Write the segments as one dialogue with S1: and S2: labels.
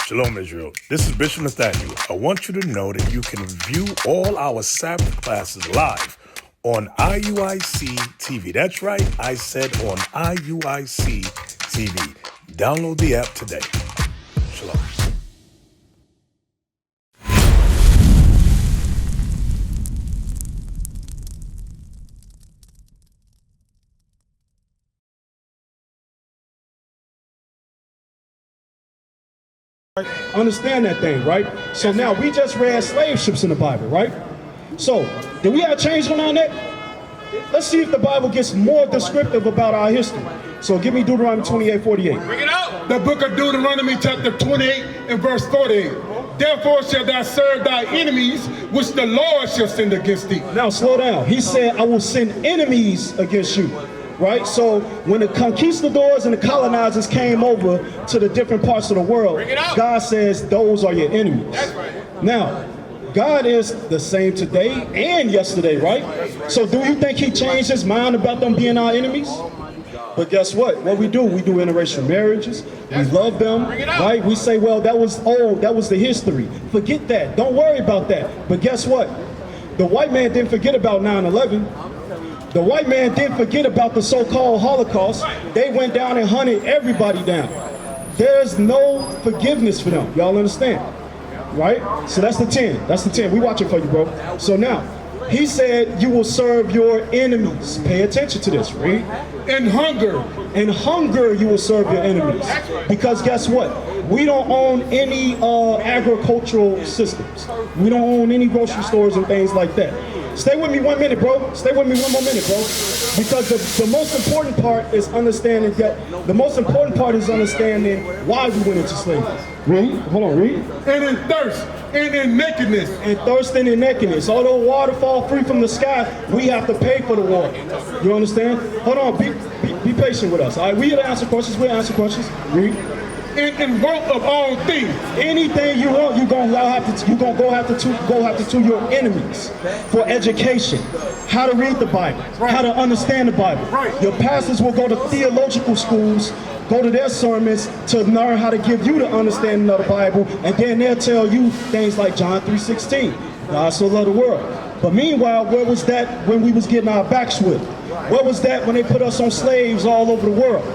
S1: Shalom, Israel. This is Bishop Nathaniel. I want you to know that you can view all our Sabbath classes live on IUIC TV. That's right, I said on IUIC TV. Download the app today. Shalom.
S2: Understand that thing, right? So now we just read slave ships in the Bible, right? So did we have change on that? Let's see if the Bible gets more descriptive about our history. So give me Deuteronomy 28:48.
S3: Bring it out.
S4: The book of Deuteronomy chapter 28 and verse 48. Therefore shalt thou serve thy enemies, which the Lord shall send against thee.
S2: Now slow down. He said, I will send enemies against you. Right? So when the conquistadors and the colonizers came over to the different parts of the world, God says those are your enemies.
S3: That's right.
S2: Now, God is the same today and yesterday, right? So do you think he changed his mind about them being our enemies? But guess what? What we do interracial marriages. We love them, right? We say, well, that was old. That was the history. Forget that. Don't worry about that. But guess what? The white man didn't forget about 9/11. The white man didn't forget about the so-called Holocaust. They went down and hunted everybody down. There's no forgiveness for them. Y'all understand? Right? So that's the 10. That's the 10. We watching for you, bro. So now, he said you will serve your enemies. Pay attention to this, read.
S4: In hunger.
S2: In hunger you will serve your enemies. Because guess what? We don't own any agricultural systems. We don't own any grocery stores and things like that. Stay with me 1 minute, bro. Stay with me one more minute, bro. Because the most important part is understanding why we went into slavery. Read. Hold on, read.
S4: And in thirst. And in nakedness.
S2: And thirsting and nakedness. Although water fall free from the sky, we have to pay for the water. You understand? Hold on. Be patient with us. All right, we here to answer questions. We'll answer questions. Read.
S4: In want of all things.
S2: Anything you want, you're gonna go after to your enemies for education, how to read the Bible, how to understand the Bible. Your pastors will go to theological schools, go to their sermons to learn how to give you the understanding of the Bible, and then they'll tell you things like John 3:16, God so loved the world. But meanwhile, where was that when we was getting our backs whipped? Where was that when they put us on slaves all over the world?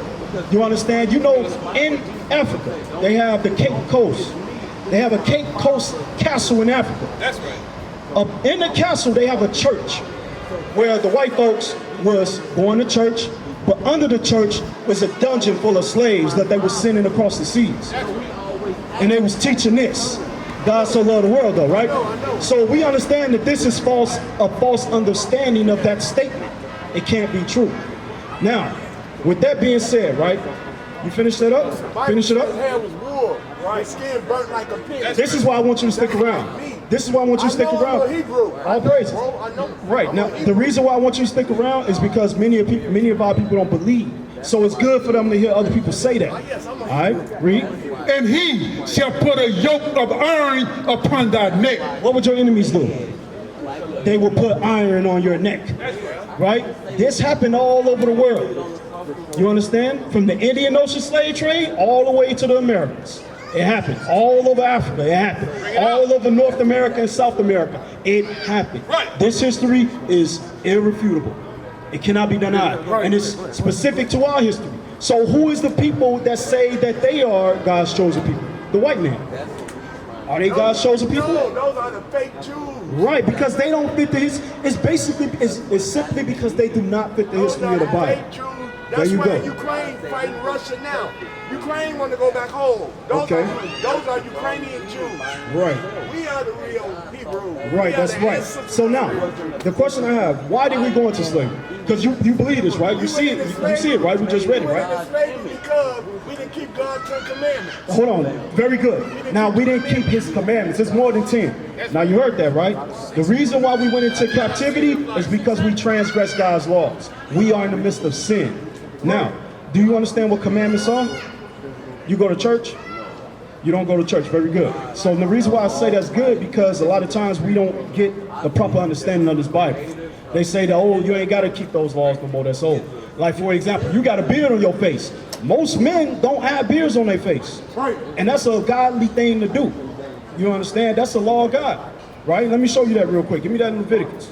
S2: You understand? You know, in Africa, they have the Cape Coast. They have a Cape Coast castle in Africa.
S3: That's right.
S2: In the castle, they have a church where the white folks was going to church, but under the church was a dungeon full of slaves that they were sending across the seas. And they was teaching this. God so loved the world, though, right? So we understand that this is a false understanding of that statement. It can't be true. Now, with that being said, right? You finish that up? Finish it up?
S5: His hair was wool. His skin burnt like a pig.
S2: This is why I want you to stick around. This is why I want you to stick around. All praises. Right. Now, the reason why I want you to stick around is because many of our people don't believe. So it's good for them to hear other people say that. All right? Read.
S4: And he shall put a yoke of iron upon thy neck.
S2: What would your enemies do? They will put iron on your neck. Right? This happened all over the world. You understand? From the Indian Ocean slave trade all the way to the Americas. It happened. All over Africa, it happened. All over North America and South America, it happened. This history is irrefutable. It cannot be denied. And it's specific to our history. So who is the people that say that they are God's chosen people? The white man. Are they God's chosen people?
S5: No, those are the fake Jews.
S2: Right, because they don't fit the history. It's simply because they do not fit the history of the Bible.
S5: That's
S2: there you
S5: why
S2: go.
S5: Ukraine fighting Russia now. Ukraine want to go back home. Those are Ukrainian Jews.
S2: Right.
S5: We are the real Hebrews.
S2: Right, that's right. So now, the question I have, why did we go into slavery? Because you believe this, right? You see it, right? We just read it, right?
S5: We went into slavery because we didn't keep God's 10 commandments.
S2: Hold on, very good. Now, we didn't keep his commandments. It's more than 10. Now, you heard that, right? The reason why we went into captivity is because we transgressed God's laws. We are in the midst of sin. Now, do you understand what commandments are? You go to church? You don't go to church. Very good. So the reason why I say that's good, because a lot of times we don't get the proper understanding of this Bible. They say that, oh, you ain't got to keep those laws no more. That's old. Like, for example, you got a beard on your face. Most men don't have beards on their face.
S5: Right.
S2: And that's a godly thing to do. You understand? That's the law of God, right? Let me show you that real quick. Give me that in Leviticus.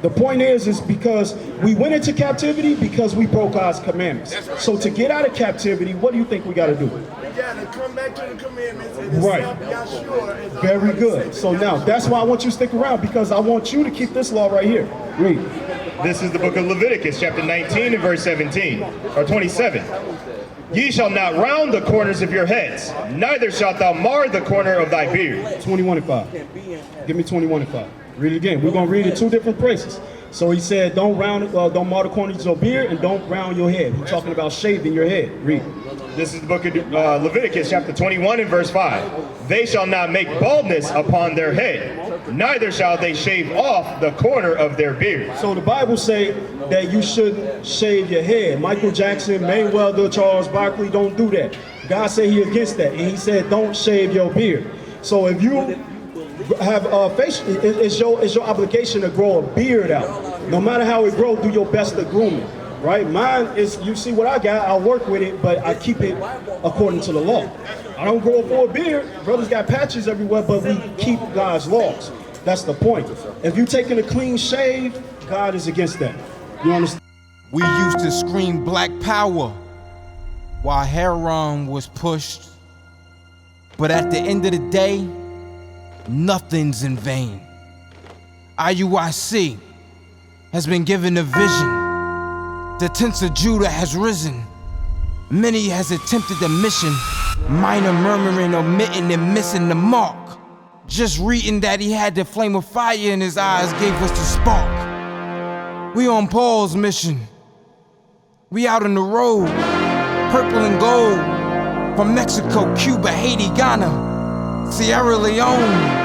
S2: The point is because we went into captivity because we broke God's commandments. So to get out of captivity, what do you think we got to do?
S5: We got to come back to the commandments and
S2: Right.
S5: accept Yahshua as our
S2: Very
S5: Lord and
S2: good.
S5: Savior.
S2: So now, that's why I want you to stick around, because I want you to keep this law right here. Read.
S3: This is the book of Leviticus, chapter 19 and verse 17, or 27. Ye shall not round the corners of your heads, neither shalt thou mar the corner of thy beard.
S2: 21 and 5. Give me 21 and 5. Read it again. We're going to read it two different places. So he said, don't mar the corners of your beard, and don't round your head. He's talking about shaving your head. Read.
S3: This is the book of Leviticus, chapter 21 and verse 5. They shall not make baldness upon their head, neither shall they shave off the corner of their beard.
S2: So the Bible say that you shouldn't shave your head. Michael Jackson, Mayweather, Charles Barkley, don't do that. God said he against that, and he said don't shave your beard. So if you have it's your obligation to grow a beard out. No matter how it grows, do your best to groom it. Right? Mine is, you see what I got, I'll work with it, but I keep it according to the law. I don't grow a full beard. Brothers got patches everywhere, but we keep God's laws. That's the point. If you're taking a clean shave, God is against that. You understand?
S6: We used to scream black power while Heron was pushed. But at the end of the day, nothing's in vain. IUIC has been given a vision. The tents of Judah has risen. Many has attempted the mission. Minor murmuring, omitting, and missing the mark. Just reading that he had the flame of fire in his eyes gave us the spark. We on Paul's mission. We out on the road, purple and gold. From Mexico, Cuba, Haiti, Ghana, Sierra Leone.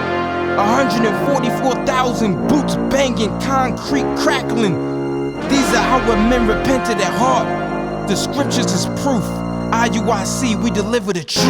S6: 144,000 boots banging, concrete crackling. These are how men repented at heart. The scriptures is proof. IUIC, we deliver the truth.